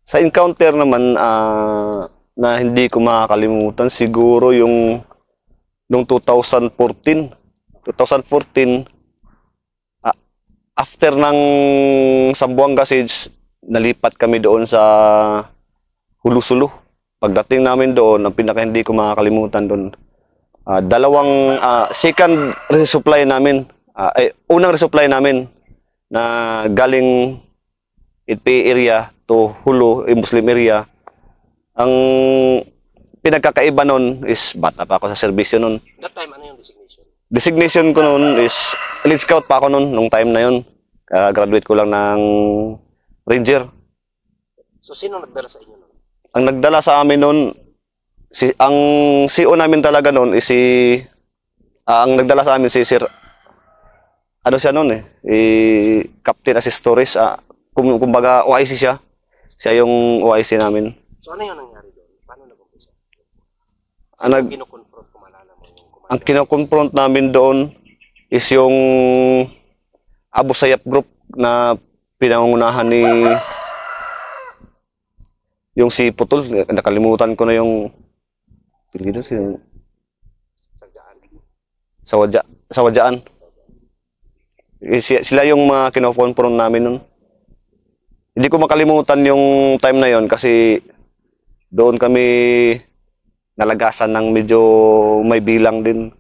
Sa encounter naman na hindi ko makakalimutan siguro yung noong 2014. 2014 after ng Zamboanga Siege, nalipat kami doon sa Hulusulu. Pagdating namin doon, ang pinaka hindi ko makakalimutan doon, dalawang second resupply namin, unang resupply namin na galing ITP area to Hulu, Muslim area. Ang pinagkakaiba nun is bata pa ako sa serbisyo nun. That time, ano yung designation? Designation ko nun is lead scout pa ako nun, nung time na yun. Graduate ko lang ng Ranger. So, sino nagdala sa inyo nun? Ang nagdala sa amin nun, ang CO namin talaga nun is ang nagdala sa amin si Sir, ano siya nun Captain Assistores, kumbaga OIC siya. Siya yung OIC namin. So, ano yung nangyari doon? Paano nag-umpisa? Kino-confront, kung malala mo yung commander? Ang kino-confront namin doon is yung Abu Sayyaf group na pinangungunahan ni yung si Putol. Nakalimutan ko na yung Sawadyaan. Sila yung mga kino-confront namin nun. Hindi ko makalimutan yung time na yon kasi doon kami nalagasan ng medyo may bilang din.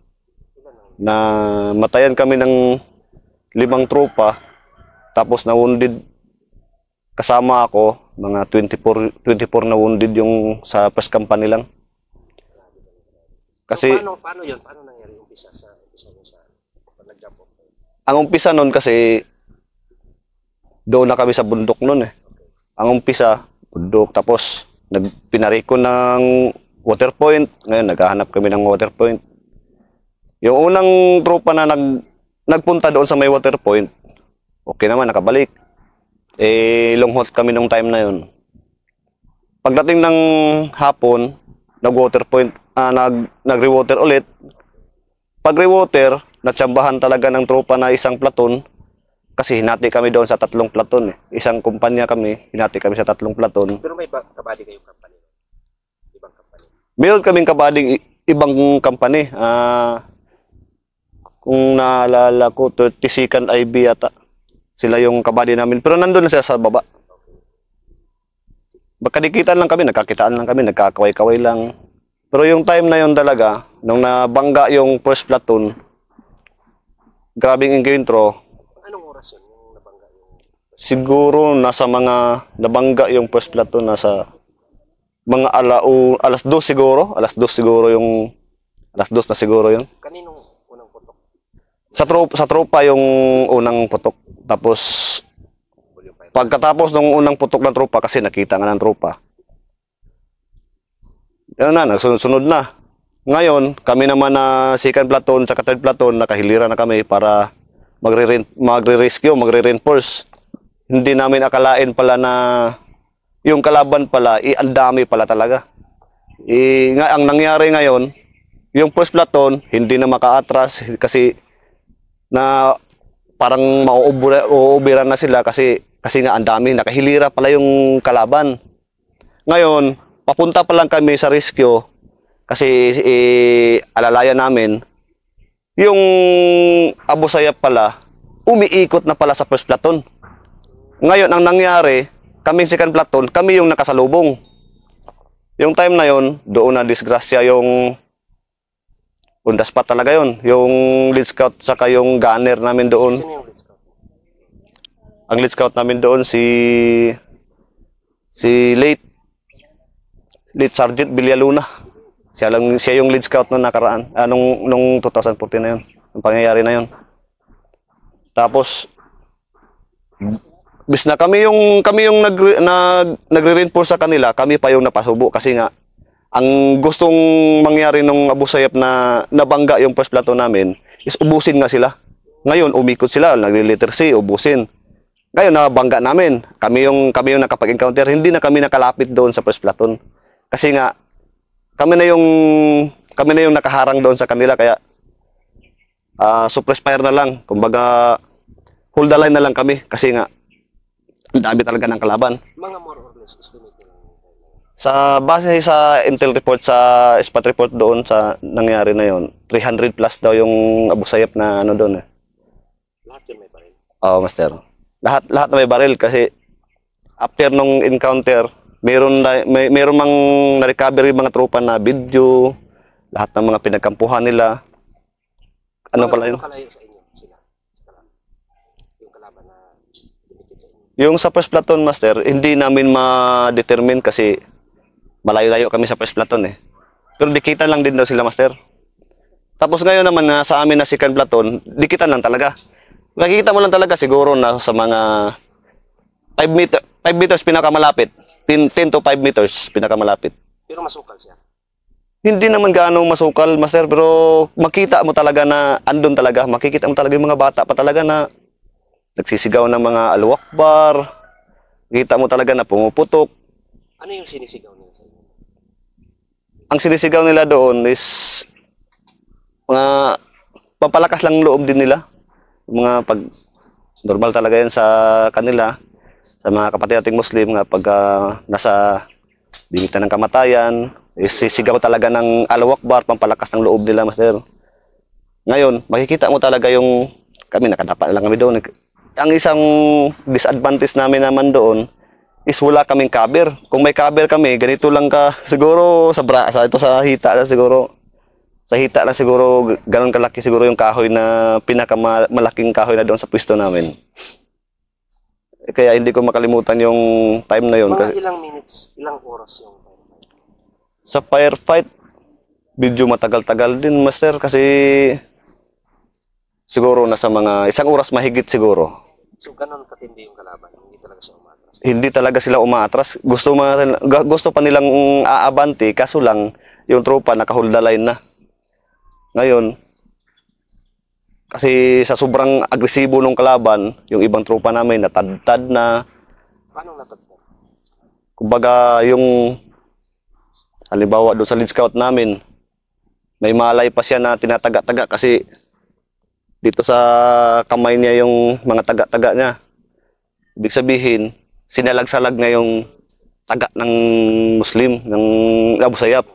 Na matayan kami ng 5 tropa, tapos na wounded kasama ako, mga 24 na wounded yung sa press company lang. Kasi so, paano yun? Paano nangyari yung umpisa sa nag-jump off? Ang umpisa nun kasi doon na kami sa bundok nun Ang umpisa, bundok, tapos pinariko ng water point. Ngayon naghahanap kami ng water point. Yung unang tropa na nagpunta doon sa may water point, okay naman, nakabalik. Long halt kami nung time na yun. Pagdating ng hapon, nag-water point, nag-rewater ulit. Pag-rewater, natsambahan talaga ng tropa na isang platon kasi hinati kami doon sa 3 platon Isang kumpanya kami, hinati kami sa 3 platon. Pero may kabady kayong company? Ibang company? Meron kaming kabading ibang company. Kung naalala ko, 32nd IB yata. Sila yung kabady namin. Pero nandun na sila sa baba. Magkadikitan lang kami, nagkakitaan lang kami, nagkakaway-kaway lang. Pero yung time na yun talaga, nung nabangga yung first platoon, grabing encounter. Anong oras yun yung nabangga yung... Siguro nabangga yung first platoon, nasa mga alas 2 siguro. Alas 2 siguro yung... Alas 2 na siguro yun. Kaninong unang putok? Sa tropa yung unang putok. Tapos, pagkatapos ng unang putok ng tropa, kasi nakita nga ng tropa, yan na, nagsunod-sunod na. Ngayon, kami naman na second platoon sa third platoon, nakahilira na kami para magre-rescue, magre-reinforce. Hindi namin akalain pala na yung kalaban pala, ang dami pala talaga. Ang nangyari ngayon, yung first platoon, hindi na maka-atras kasi na parang mauubiran na sila kasi nga ang dami, nakahilira pala yung kalaban. Ngayon, papunta pa lang kami sa rescue kasi alalayan namin. Yung Abu Sayyaf pala, umiikot na pala sa first platoon. Ngayon, ang nangyari, kami second platoon, kami yung nakasalubong. Yung time na yon, doon na disgrasya yung on the spot talaga yon. Yung lead scout saka yung gunner namin doon. Sino yung lead scout? Ang lead scout namin doon si late Sergeant Villaluna. Siya yung lead scout nung nakaraan, nung 2014 na yun, yung pangyayari na yun. Tapos, bis na kami yung nagre-reinforce sa kanila, kami pa yung napasubo kasi nga, ang gustong mangyari nung Abu Sayyaf na nabangga yung first platoon namin, is ubusin nga sila. Ngayon, umikot sila, nagre-letter C, ubusin. Ngayon, nabangga namin. Kami yung nakapag-encounter, hindi na kami nakalapit doon sa first platoon. Kasi nga, kami na yung nakaharang doon sa kanila, kaya suppress fire na lang. Kumbaga, hold the line na lang kami. Kasi nga, Ang dami talaga ng kalaban. Mga more or less estimate nyo lang. Sa base sa intel report, sa spot report doon sa nangyari na yon, 300 plus daw yung Abu Sayyaf na ano doon. Lahat yun may baril. Oo, master. Lahat na may baril kasi after nung encounter, meron mang na-recover yung mga tropa na video, lahat ng mga pinagkampuhan nila. Ano pala yun? Kalayo sa inyo sila? Yung kalaban na binigit sa inyo. Yung sa first platoon, master, hindi namin ma-determine kasi malayo-layo kami sa first platoon eh. Pero dikitan lang din daw sila, master. Tapos ngayon naman na sa amin na second platoon, dikitan lang talaga. Nakikita mo lang talaga siguro na sa mga 5 meters pinakamalapit. 10 to 5 meters pinakamalapit. Pero masukal siya. Hindi naman gaano masukal, master, pero makita mo talaga na andun talaga. Makikita mo talaga yung mga bata pa talaga na nagsisigaw ng mga Allahu Akbar. Makita mo talaga na pumuputok. Ano yung sinisigaw nila sa inyo? Ang sinisigaw nila doon is mga pampalakas lang loob din nila. Mga pag normal talaga yan sa kanila, sa mga kapatid nating Muslim nga pag nasa bingitan ng kamatayan, sisigaw talaga ng Allahu Akbar, pampalakas ng loob nila, master. Ngayon, makikita mo talaga yung kami nakadapa lang kami doon. Ang isang disadvantage namin naman doon is wala kaming cover. Kung may cover kami, ganito lang ka siguro ito sa hita lang siguro. Sa hita lang siguro, ganun kalaki siguro yung kahoy na pinakamalaking kahoy na doon sa pwesto namin. Kaya hindi ko makalimutan yung time na yun. Mga ilang minutes, ilang oras yung firefight? Sa firefight, medyo matagal-tagal din, master, kasi siguro nasa mga 1 oras mahigit siguro. So, ganun katindi yung kalaban, hindi talaga siya umatras. Hindi talaga sila umaatras. Gusto pa nilang aabante, kaso lang yung tropa naka-hold the line na. Ngayon, kasi sa sobrang agresibo ng kalaban, yung ibang tropa namin natadtad na. Paano natagpuan? Kumbaga yung halimbawa doon sa lead scout namin, may malay pa siya na tinataga-taga kasi dito sa kamay niya yung mga taga-taga niya. Ibig sabihin, sinalag-salag na yung taga ng Muslim, ng Abu Sayyaf,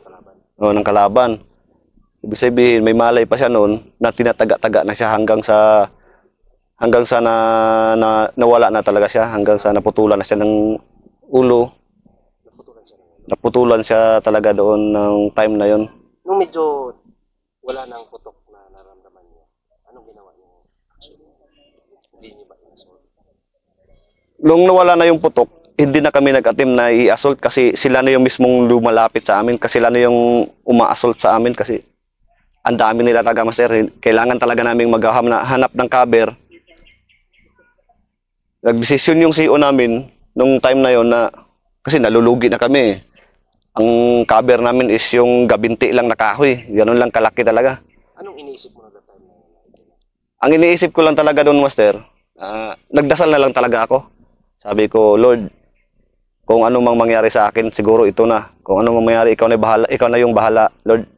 ng kalaban. Ibig sabihin, may malay pa siya noon na tinataga-taga na siya hanggang sa nawala na talaga siya, hanggang sa naputulan na siya ng ulo. Naputulan siya talaga doon ng time na yon. Nung medyo wala nang putok na naramdaman niyo, anong ginawa niyo? Actually, hindi niyo ba in-assault? Nung nawala na yung putok, hindi na kami nag-attempt na i-assault kasi sila na yung mismong lumalapit sa amin, kasi sila na yung uma-assault sa amin kasi ang dami nila talaga, master. Kailangan talaga naming maghanap ng cover. Nagdesisyon yung CO namin nung time na yon na kasi nalulugi na kami. Ang cover namin is yung gabinti lang na kahoy. Ganun lang kalaki talaga. Anong iniisip mo na that time na yun? Ang iniisip ko lang talaga doon, master, nagdasal na lang talaga ako. Sabi ko, Lord, kung ano mang mangyari sa akin, siguro ito na. Kung ano mang mangyari, ikaw na yung bahala, Lord.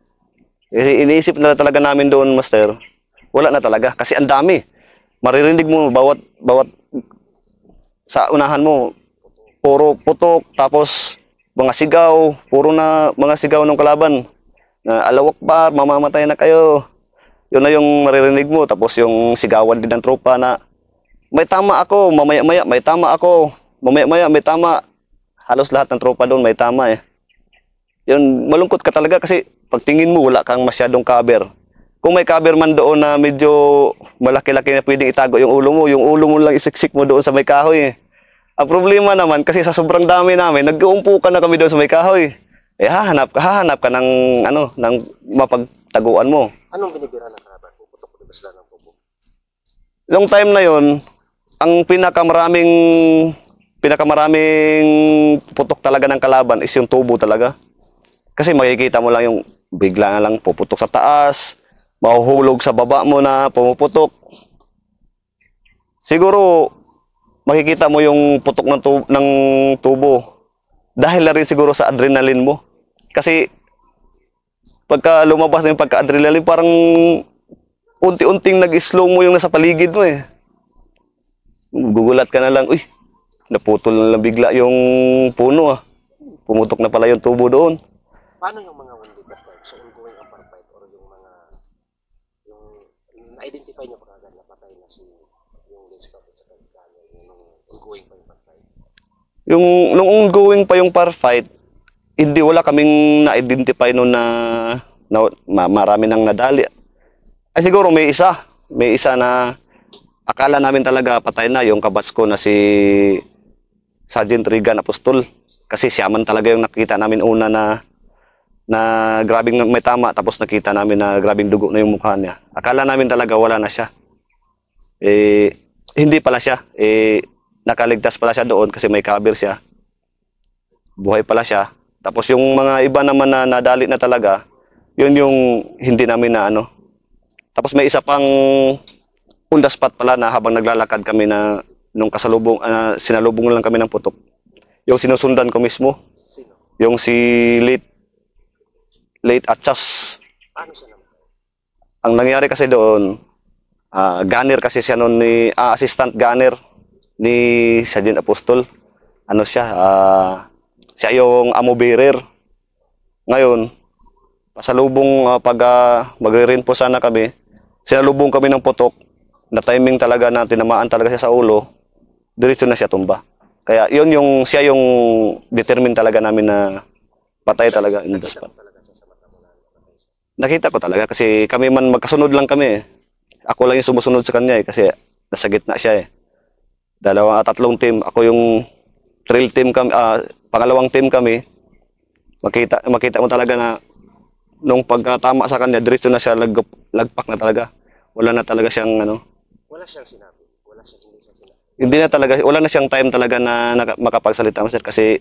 Kasi iniisip na talaga namin doon, master, wala na talaga. Kasi ang dami. Maririnig mo, bawat sa unahan mo, puro putok, tapos mga sigaw, puro na mga sigaw ng kalaban. Na Allahu Akbar, mamamatay na kayo. Yun na yung maririnig mo. Tapos yung sigawan din ng tropa na, may tama ako, mamaya-maya, may tama ako. Mamaya-maya, may tama. Halos lahat ng tropa doon, may tama eh. Yun, malungkot ka talaga kasi pagtingin mo, wala kang masyadong cover. Kung may cover man doon na medyo malaki-laki na pwedeng itago yung ulo mo lang isiksik mo doon sa may kahoy. Ang problema naman, kasi sa sobrang dami namin, nag-uumpukan na kami doon sa may kahoy. Eh, hahanap ka ng mapagtaguan mo. Anong binibira ng kalaban? Puputok ko ba sila ng pupo? Long time na yon, ang pinakamaraming putok talaga ng kalaban is yung tubo talaga. Kasi makikita mo lang yung bigla na lang puputok sa taas, mahuhulog sa baba mo na pumuputok. Siguro makikita mo yung putok ng tubo dahil na rin siguro sa adrenaline mo. Kasi pagka lumabas na yung pagka-adrenaline, parang unti-unting nag-slow mo yung nasa paligid mo eh. Gugulat ka na lang, uy, naputol na lang bigla yung puno ah. Pumutok na pala yung tubo doon. Paano yung mga wounded that time? So, ongoing ang firefight or yung mga, yung, na-identify niyo pa agad na patay na si, yung Girl Scout at saka yung Daniel, yung ongoing pa yung firefight? Yung nung ongoing pa yung firefight, hindi wala kaming na-identify noon na marami nang nadali. Ay siguro may isa na akala namin talaga patay na yung kabasko na si Sergeant Regan Apostol. Kasi siya man talaga yung nakita namin una na grabing may tama, tapos nakita namin na grabing dugo na yung mukha niya. Akala namin talaga wala na siya. Hindi pala siya. Nakaligtas pala siya doon kasi may cover siya. Buhay pala siya. Tapos yung mga iba naman na nadali na talaga, yun yung hindi namin na ano. Tapos may isa pang on the spot pala na habang naglalakad kami na nung sinalubong lang kami ng putok. Yung sinusundan ko mismo. Sino? Yung si late Atchas. Paano siya naman? Ang nangyari kasi doon, gunner kasi siya noon ni assistant gunner ni Sergeant Apostol. Ano siya? Siya yung ammo bearer. Ngayon, pasalubong pag magre-reinforce sana kami, sinalubong kami ng putok, na timing talaga na tinamaan talaga siya sa ulo, diretso na siya tumba. Kaya siya yung determine talaga namin na patay talaga in the spot. Nakita ko talaga kasi kami man magkasunod lang kami eh. Ako lang yung sumusunod sa kanya eh kasi nasa gitna siya eh. Tatlong team, ako yung trail team kami, pangalawang team kami. Makita mo talaga na nung pagkatama sa kanya, diretso na siya lagpak na talaga. Wala na talaga siyang ano. Wala siyang sinabi. Hindi siya sinabi. Hindi na talaga, wala na siyang time talaga na makapagsalita mo sir kasi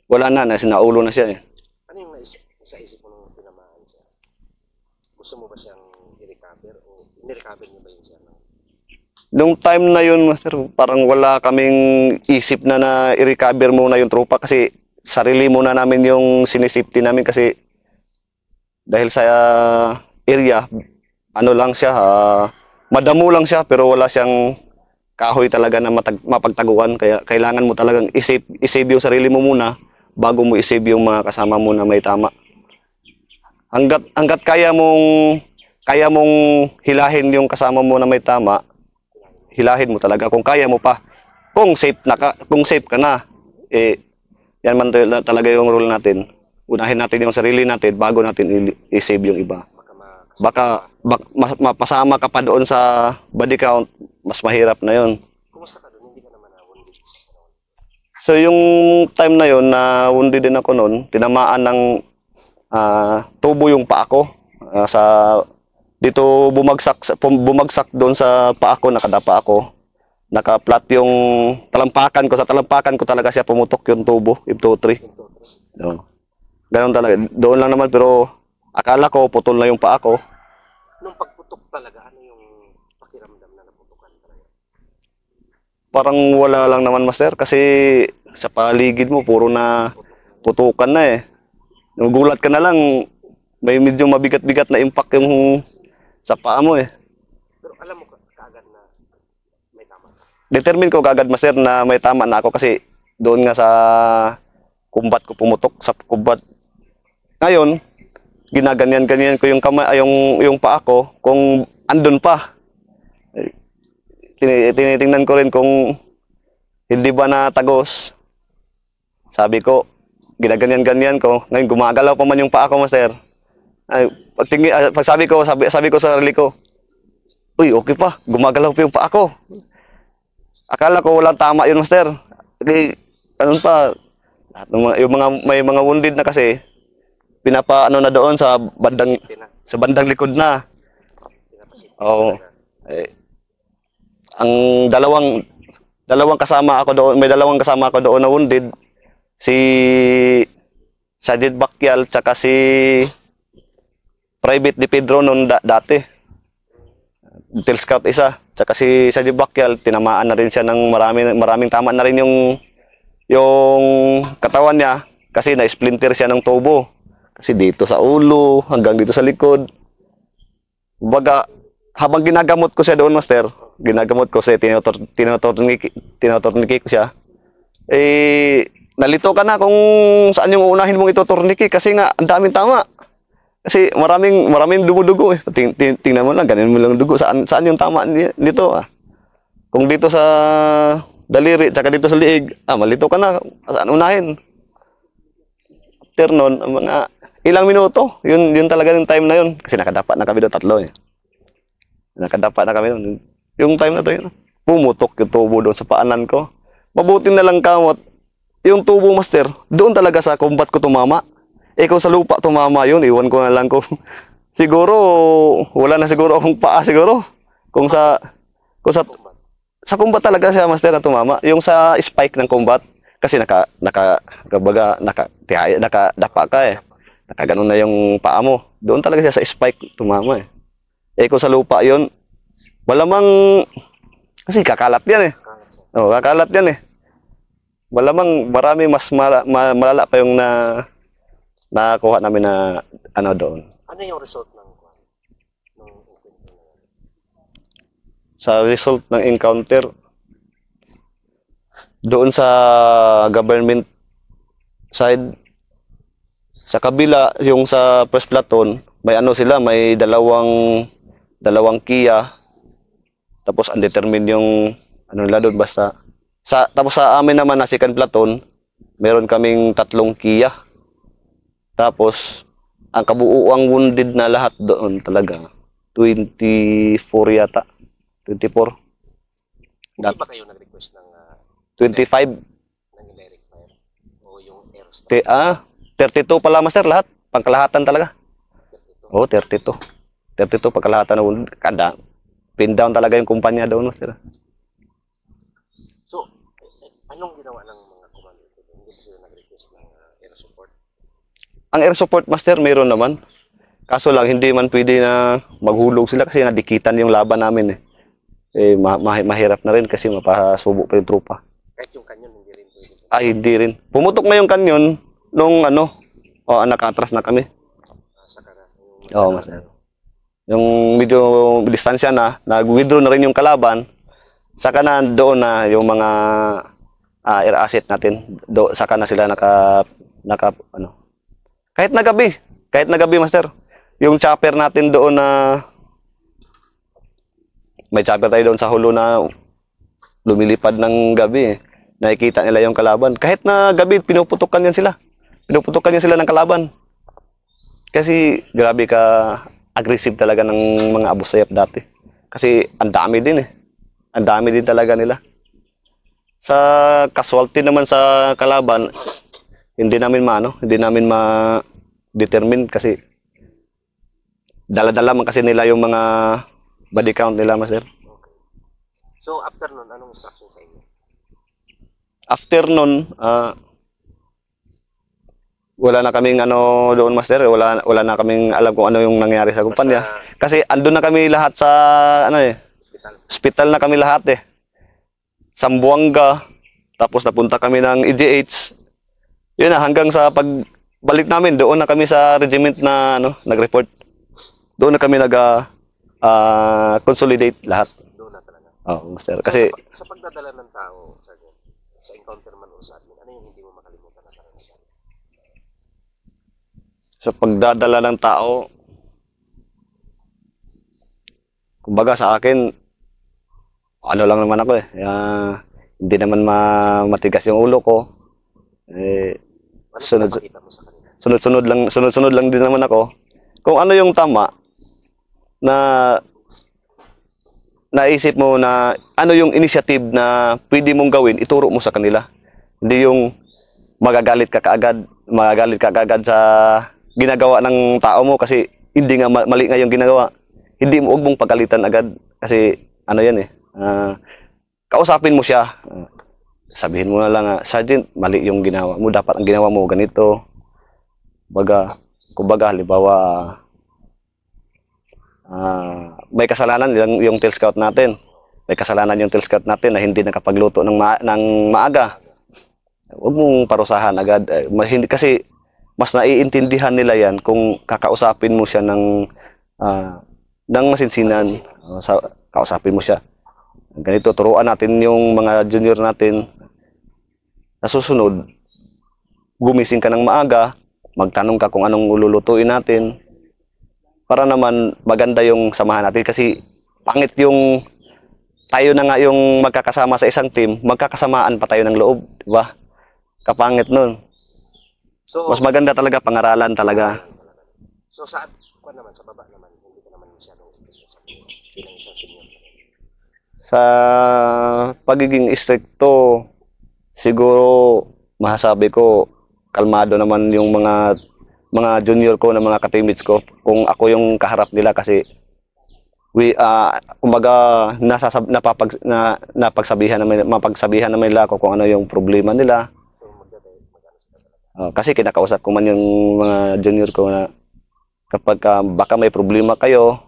wala na, naulo na siya eh. Ano yung naisip mo nung tinamaan siya? Gusto mo ba siyang i-recover o ni-recover niyo ba yun siya? Nung time na yun, master, parang wala kaming isip na i-recover muna yung tropa kasi sarili muna namin yung sinisafety namin kasi dahil sa area, ano lang siya, madamo lang siya pero wala siyang kahoy talaga na mapagtaguan. Kaya kailangan mo talagang isave yung sarili mo muna bago mo isave yung mga kasama mo na may tama. Hanggat kaya mong hilahin yung kasama mo na may tama, hilahin mo talaga kung kaya mo pa. Kung safe ka na, yan man talaga yung rule natin. Unahin natin yung sarili natin bago natin i-save yung iba. Baka mapasama ka pa doon sa body count, mas mahirap na yon. Kumusta ka doon? Hindi ka naman na-wounded? So yung time na yon na wounded din ako noon, tinamaan ng tubo yung paa ko. Dito bumagsak doon sa paa ko, nakadapa ako. Naka-flat yung talampakan ko. Sa talampakan ko talaga siya pumutok yung tubo, yung 2-3. So, ganun talaga. Doon lang naman pero akala ko putol na yung paa ko. Nung pagputok talaga, ano yung pakiramdam na naputukan talaga? Parang wala lang naman master kasi sa paligid mo puro na putukan na eh. Nagugulat ka na lang, may medyo mabigat-bigat na impact yung sa paa mo eh. Pero alam mo kaagad na may tama ka? Determine ko kaagad master na may tama na ako kasi doon nga sa kumbat ko pumutok sa kumbat. Ngayon, ginaganyan-ganyan ko yung kamay, yung paa ko kung andun pa. Tinitingnan ko rin kung hindi ba natagos. Sabi ko, ginaganyan-ganyan ko. Ngayon gumagalaw pa man yung paa ko, master. Pag sabi ko sa sarili ko, uy, okay pa, gumagalaw pa yung paa ko. Akala ko walang tama yun, master. Ganun pa, may mga wounded na kasi, pinapaano na doon sa bandang likod na. Oo. Ang dalawang kasama ako doon, may dalawang kasama ako doon na wounded. Si Sergeant Bakyal tsaka si Private Di Pedro noon dati. Detail Scout isa, tsaka si Sergeant Bakyal, tinamaan na rin siya ng maraming tama na rin yung katawan niya kasi na-splinter siya ng tubo. Kasi dito sa ulo, hanggang dito sa likod. Baga, habang ginagamot ko siya doon, master, ginagamot ko kasi tinoturniki ko siya. Eh, nalito ka na kung saan yung uunahin mong itoturniki kasi nga ang daming tama. Kasi maraming dugo-dugo eh. Tingnan mo lang, ganun mo lang dugo. Saan yung tama nito ah. Kung dito sa daliri, tsaka dito sa liig, malito ka na. Saan unahin? After nun, mga ilang minuto, yun talaga yung time na yun. Kasi nakadapat na kami doon, 3 eh. Nakadapat na kami doon. Yung time na to yun. Pumutok yung tubo doon sa paanan ko. Mabuti na lang kamot. Yung tubo, master, doon talaga sa combat ko tumama. Eh kung sa lupa tumama yun, iwan ko na lang kung siguro, wala na siguro akong paa siguro. Kung sa combat talaga siya, master, na tumama. Yung sa spike ng combat, kasi nakadapa ka eh. Nakaganon na yung paa mo. Doon talaga siya sa spike tumama eh. Eh kung sa lupa yun, malamang, kasi kakalat yan eh. Oo, kakalat yan eh. Malamang marami mas malala pa yung nakuha namin na ano doon. Ano yung result ng Sa result ng encounter, doon sa government side, sa kabila, yung sa first platoon, may ano sila, may dalawang Kia, tapos undetermined yung ano nila doon, basta. Tapos sa amin naman na second platoon, meron kaming 3 Kia. Tapos, ang kabuuang wounded na lahat doon talaga, 24 yata. 24. Hindi ba kayo nag-request ng 25. ng direct fire? O yung airstrike? 32 pala, master, lahat. Pangkalahatan talaga. 32? Oo, 32. 32 pangkalahatan na wounded. Pin down talaga yung kumpanya doon, master. So, anong ginawa ng mga komando? Hindi ba sila nag-request ng air support? Ang air support, master, meron naman. Kaso lang, hindi man pwede na maghulog sila kasi nadikitan yung laban namin eh. Mahirap na rin kasi mapasubo pa yung trupa. Kahit yung kanyon, hindi rin pwede? Hindi rin. Pumutok na yung kanyon nung nakatras na kami. Saka na. Oo, master. Yung medyo distansya na, nag-withdraw na rin yung kalaban. Saka na doon na yung mga air asset natin. Saka na sila kahit na gabi, master. Yung chopper natin doon na may chopper tayo doon sa hulo na lumilipad ng gabi. Nakikita nila yung kalaban. Kahit na gabi, pinuputukan yan sila. Pinuputukan yan sila ng kalaban. Kasi grabe ka aggressive talaga ng mga Abu Sayyaf dati. Kasi ang dami din eh. Ang dami din talaga nila. Sa casualty naman sa kalaban, hindi namin ma-determine kasi dala-dala man kasi nila yung mga body count nila, master. Okay. So, after nun, anong instruction sa inyo? After nun, wala na kaming doon, master. Wala na kaming alam kung ano yung nangyari sa kumpanya. Kasi andun na kami lahat sa hospital na kami lahat eh. Sambuanga, tapos napunta kami ng EGH. Yun na, hanggang sa pagbalik namin, doon na kami sa regiment na nag-report. Doon na kami consolidate lahat. Doon na talaga. Oo, master. Kasi sa pagdadala ng tao, sa encounter man o sa atin, ano yung hindi mo makalimutan na karanasan? sa pagdadala ng tao, kumbaga sa akin, ano lang naman ako eh. Hindi naman matigas yung ulo ko. Sunod-sunod lang din naman ako. Kung ano yung tama na naisip mo na ano yung initiative na pwede mong gawin, ituro mo sa kanila. Hindi yung magagalit ka kaagad sa ginagawa ng tao mo kasi hindi nga mali nga yung ginagawa. Hindi mo, huwag mong pagalitan agad kasi ano yan eh. Kausapin mo siya. Sabihin mo na lang, Sergeant, mali yung ginawa mo. Dapat ang ginawa mo ganito. Kumbaga, halimbawa, may kasalanan yung tail scout natin. May kasalanan yung tail scout natin na hindi nakapagluto ng maaga. Huwag mong parusahan agad. Kasi mas naiintindihan nila yan kung kakausapin mo siya ng masinsinan. Kausapin mo siya. ganito, turuan natin yung mga junior natin. Sa susunod, gumising ka ng maaga, magtanong ka kung anong ululutuin natin, para naman maganda yung samahan natin. Kasi pangit yung tayo na nga yung magkakasama sa isang team, magkakasamaan pa tayo ng loob, di ba? Kapangit nun. So, Mas maganda talaga, pangaralan talaga. so sa naman, sa baba naman, hindi ka naman masyadong strict sa bilang isang senior. Sa pagiging stricto, siguro masasabi ko, kalmado naman yung mga junior ko na mga ka-teammates ko kung ako yung kaharap nila, kasi kumbaga napagsabihan naman nila ako kung ano yung problema nila. So, Kasi kinakausap ko man yung mga junior ko na kapag baka may problema kayo,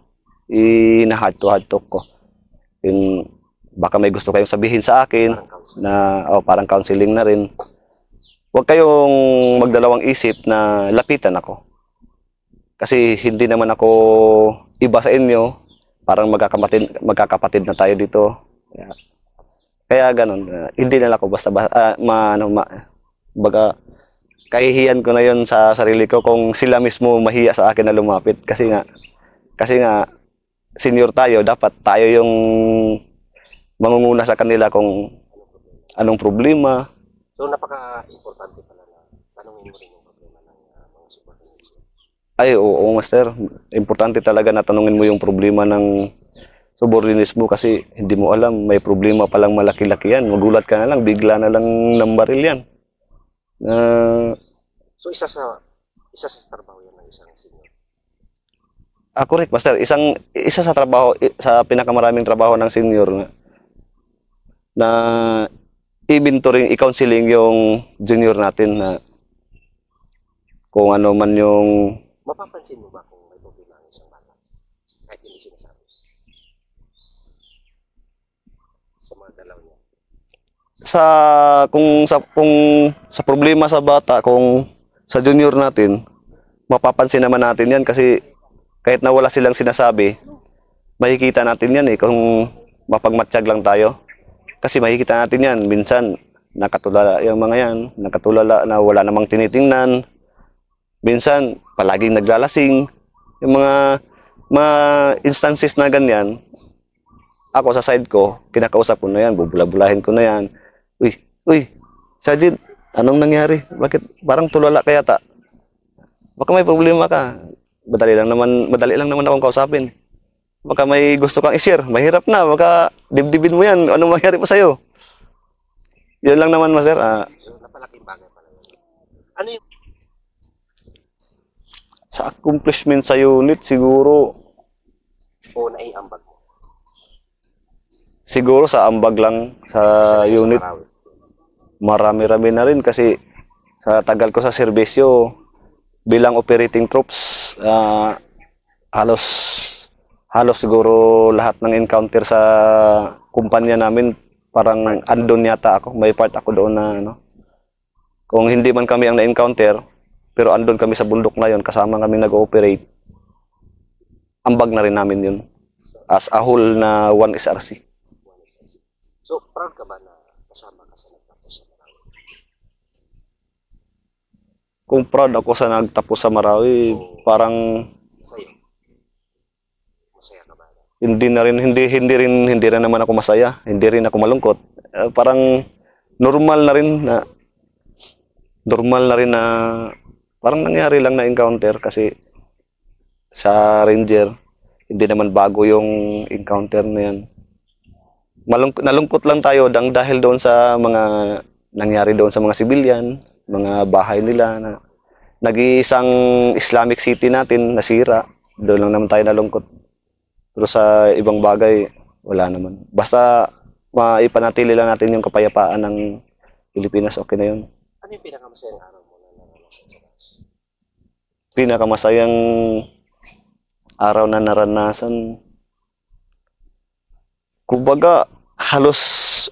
inahat-to-hat-talk ko. Yung baka may gusto kayong sabihin sa akin na parang counseling na rin. Huwag kayong magdalawang isip na lapitan ako. Kasi hindi naman ako iba sa inyo. Parang magkakapatid na tayo dito. Kaya ganun. Hindi na ako baga, kahihiyan ko na yon sa sarili ko kung sila mismo mahiya sa akin na lumapit. Kasi nga, senior tayo, dapat tayo yung mangunguna sa kanila kung anong problema. So, napaka-importante pala na tanungin mo rin yung problema ng mga subordinates. Ay, oo, master. Importante talaga na tanungin mo yung problema ng subordinates mo, kasi hindi mo alam, may problema palang malaki-laki yan. Magulat ka na lang, bigla na lang nambaril yan. So, isa sa trabaho yan ng isang senior. Correct, master. Isa sa trabaho, sa pinakamaraming trabaho ng senior na i-mentoring, i-counseling yung junior natin na kung ano man yung... Mapapansin mo ba kung may problema ang isang bata? Kahit hindi sinasabi. Sa mga dalaw niya. Kung sa problema sa bata, kung sa junior natin, mapapansin naman natin yan, kasi kahit na wala silang sinasabi, makikita natin yan kung mapagmatsyag lang tayo. Kasi makikita natin yan, minsan nakatulala yung mga yan, nakatulala na wala namang tinitingnan, minsan palaging naglalasing, yung mga instances na ganyan. Ako sa side ko, kinakausap ko na yan, bubula-bulahin ko na yan. Uy, Sergeant, anong nangyari? Bakit parang tulala ka yata? Baka may problema ka. Madali lang naman akong kausapin. Baka may gusto kang i-share, mahirap na, baka dibdibin mo yan, anong mangyari pa sa'yo? Yan lang naman, master. So, napalaking bagay pala yun. Ano yung... Sa accomplishment sa unit, siguro naiambag mo? Siguro sa ambag lang sa unit. Marami-rami na rin, kasi sa tagal ko sa serbisyo bilang operating troops, halos siguro lahat ng encounter sa kumpanya namin, parang andun yata ako. May part ako doon na kung hindi man kami ang na-encounter, pero andun kami sa bundok na yon, kasama kami nag-ooperate. Ambag na rin namin yun as a whole na 1 SRC. So, proud ka ba na kasama ka sa nagtapos sa Marawi? Kung proud ako sa nagtapos sa Marawi, parang Sa'yo? Masaya ka ba? hindi rin naman ako masaya, hindi rin ako malungkot. Parang normal na rin na parang nangyari lang na encounter, kasi sa Ranger hindi naman bago yung encounter na yan. Nalungkot lang tayo dahil doon sa mga nangyari doon sa mga civilian, mga bahay nila na nag-iisang Islamic city natin nasira. Doon lang naman tayo nalungkot. Pero sa ibang bagay, wala naman. Basta maipanatili lang natin yung kapayapaan ng Pilipinas, okay na yun. Ano yung pinakamasayang araw mo na naranasan sa bus? Pinakamasayang araw na naranasan, kumbaga, halos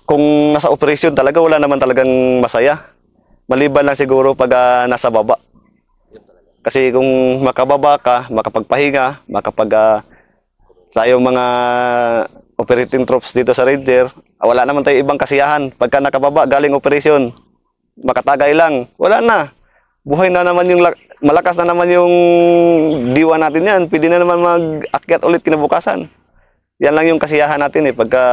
kung nasa operasyon talaga, wala naman talagang masaya. Maliban lang siguro pag nasa baba. Kasi kung makababa ka, makapagpahinga, tayong mga operating troops dito sa Ranger, wala naman tayo ibang kasiyahan. Pagka nakababa, galing operasyon, makatagay lang, wala na. Buhay na naman yung, malakas na naman yung diwa natin yan. Pwede na naman mag-akyat ulit kinabukasan. Yan lang yung kasiyahan natin eh. Pagka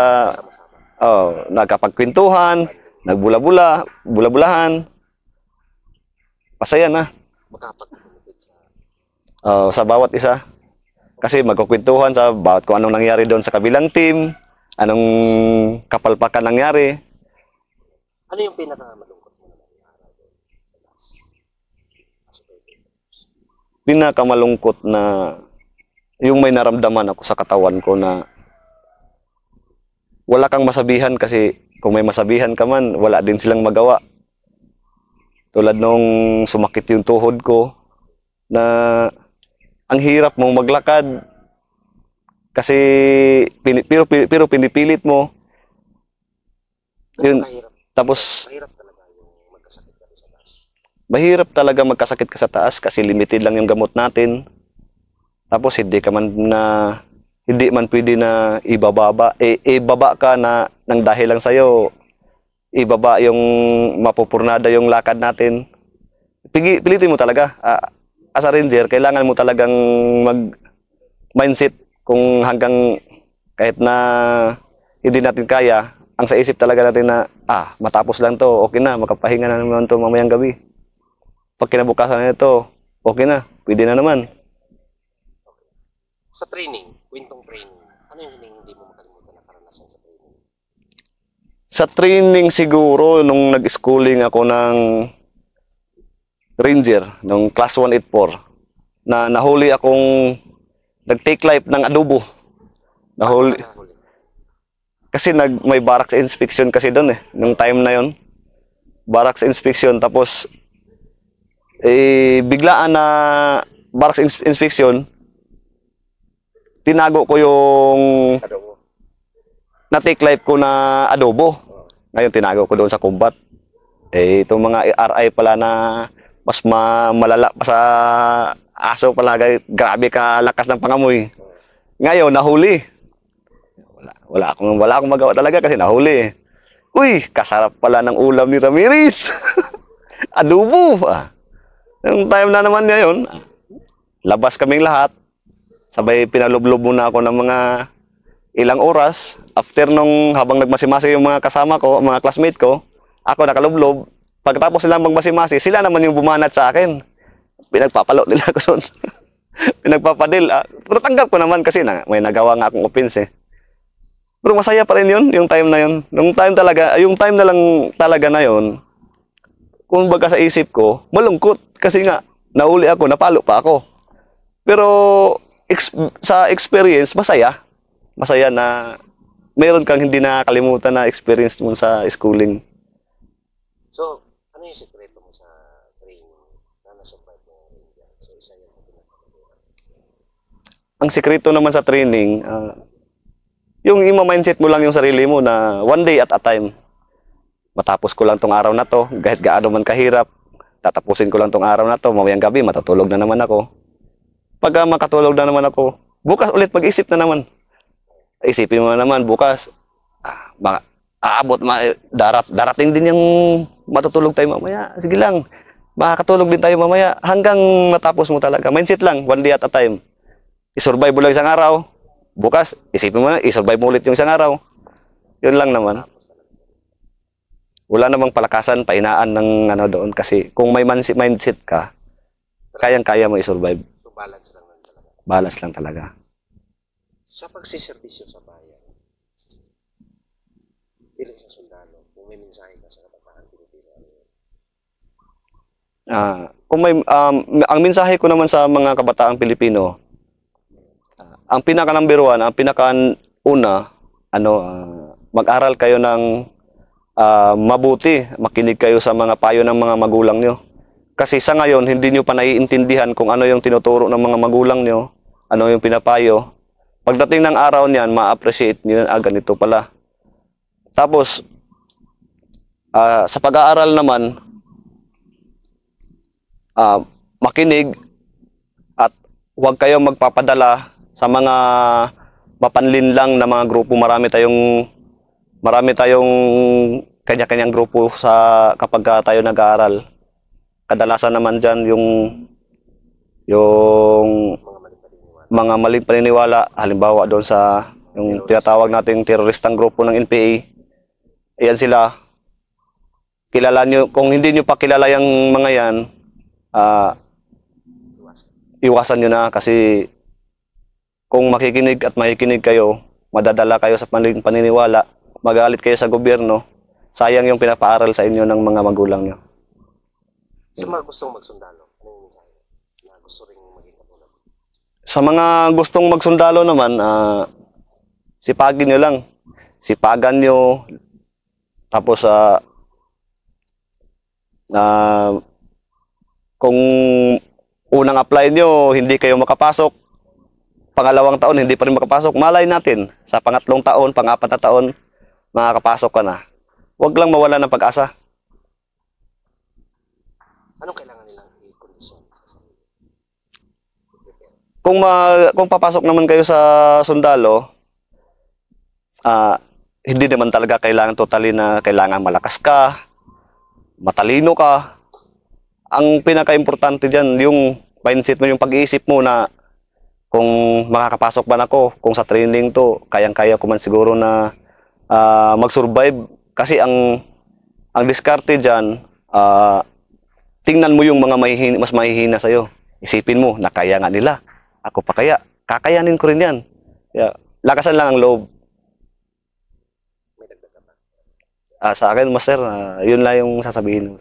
nagkapagkwentuhan, nagbula-bula, bula-bulahan, masaya na. Makapag-benefit Sa bawat isa. Kasi magkukwentuhan sa bawat kung anong nangyari doon sa kabilang team, anong kapalpakan nangyari. Ano yung pinakamalungkot mo na nangyari doon? Pinakamalungkot na yung may naramdaman ako sa katawan ko na wala kang masabihan kasi kung may masabihan ka man, wala din silang magawa. Tulad nung sumakit yung tuhod ko na ang hirap mong maglakad kasi pero pinipilit mo. Yun. Mahirap. Tapos Mahirap talaga yung magkasakit ka sa taas. mahirap talaga magkasakit ka sa taas kasi limited lang yung gamot natin. Tapos hindi man pwede na ibaba ka na nang dahil lang sa'yo, ibaba yung mapupurnada yung lakad natin. Pilitin mo talaga. As a Ranger, kailangan mo talagang mag-mindset kung hanggang kahit na hindi natin kaya, ang sa isip talaga natin na, matapos lang to, okay na, makapahinga na naman to mamayang gabi. Pag kinabukasan na ito, okay na, pwede na naman. Sa training, kwentong training, ano yung hindi mo makalimutan na karanasan sa training? Sa training siguro, nung nag-schooling ako ng Ranger, nung class 184, na nahuli akong nag-take life ng adobo. Nahuli. Kasi may barracks inspection kasi doon nung time na yon. Barracks inspection, tapos biglaan na barracks inspection, tinago ko yung na-take life ko na adobo. Ngayon tinago ko doon sa combat. Itong mga RI pala na mas malala pa sa aso pala, grabe ka lakas ng pangamoy. Ngayon nahuli. Wala akong magawa talaga kasi nahuli. Uy, kasarap pala ng ulam ni Ramirez. Adobo. Yung time na naman ngayon, labas kaming lahat. Sabay pinalublob muna ako ng mga ilang oras. After nung habang nagmasimasi yung mga kasama ko, mga classmate ko, ako nakalublob. Pagkatapos silang magmasimasi, sila naman yung bumanat sa akin. Pinagpapalo nila ako doon. Pinagpapadil. Pero tanggap ko naman kasi may nagawa nga akong offense Pero masaya pa rin yun, yung time na yun. Yung time na lang talaga na yun, kung baga sa isip ko, malungkot. Kasi nga, nahuli ako, napalo pa ako. Pero sa experience, masaya. Masaya na mayroon kang hindi nakakalimutan na experience mo sa schooling. So, ano yung sekreto mo sa training na nasupply mo yung Ranger? So, isa yan ang pinakamalungkot. Ang sekreto naman sa training, yung ima-mindset mo lang yung sarili mo na one day at a time. Matapos ko lang tong araw na to, kahit gaano man kahirap, tatapusin ko lang tong araw na to, mamayang gabi, matutulog na naman ako. Pag makatulog na naman ako, bukas ulit mag-isip na naman. Isipin mo na naman, bukas, darating din yung matutulog tayo mamaya. Sige lang, makakatulog din tayo mamaya hanggang matapos mo talaga. Mindset lang, one day at a time. I-survive mo lang isang araw, bukas, isipin mo na, i-survive mo ulit yung isang araw. Yun lang naman. Wala namang palakasan, painaan ng doon. Kasi kung may mindset ka, kayang-kaya mo i-survive. So, balance lang talaga. Balance lang talaga. Sa pagsiservisyo sa bayan, bilang sa sundalo, kung may mensahe ka sa kabataan Pilipino, ano yun? Ang mensahe ko naman sa mga kabataang Pilipino, ang pinaka number one, ang pinaka una, mag-aral kayo ng mabuti, makinig kayo sa mga payo ng mga magulang nyo. Kasi sa ngayon, hindi nyo pa naiintindihan kung ano yung tinuturo ng mga magulang nyo, ano yung pinapayo. Pagdating ng araw niyan, ma-appreciate nyo, ganito pala. Tapos, sa pag-aaral naman, makinig at huwag kayong magpapadala sa mga mapanlin lang na mga grupo. Marami tayong kanya-kanyang grupo sa kapag tayo nag-aaral. Kadalasan naman diyan yung Mga maling paniniwala. mga maling paniniwala, halimbawa doon sa yung tinatawag nating teroristang grupo ng NPA. Ayan sila. Kilala nyo, kung hindi nyo pa kilala yung mga yan, Iwasan. iwasan nyo na kasi kung makikinig at makikinig kayo, madadala kayo sa maling paniniwala, magalit kayo sa gobyerno, sayang yung pinapaaral sa inyo ng mga magulang nyo. Sa mga gustong magsundalo, ano yung mensahe na gusto rin maging katulad? Sa mga gustong magsundalo naman, sipagin nyo lang. Sipagan nyo. Tapos, kung unang apply nyo, hindi kayo makapasok. Pangalawang taon, hindi pa rin makapasok. Malay natin, sa pangatlong taon, pang-apat na taon, makakapasok ka na. Huwag lang mawala ng pag-asa. Anong kailangan nilang i-condition sa sarili? Prepare. Kung papasok naman kayo sa sundalo, hindi naman talaga kailangan totally na kailangan malakas ka, matalino ka. Ang pinaka-importante dyan, yung mindset mo, yung pag-iisip mo na kung makakapasok ba ako, kung sa training to, kayang-kaya ko man siguro na mag-survive. Kasi ang diskarte dyan, tingnan mo yung mga mas mahihina sa'yo. Isipin mo, nakaya nga nila. Ako pa kaya? Kakayanin ko rin yan. Kaya, lakasan lang ang loob. May dagdag ka ba? Sa akin, master, yun lang yung sasabihin.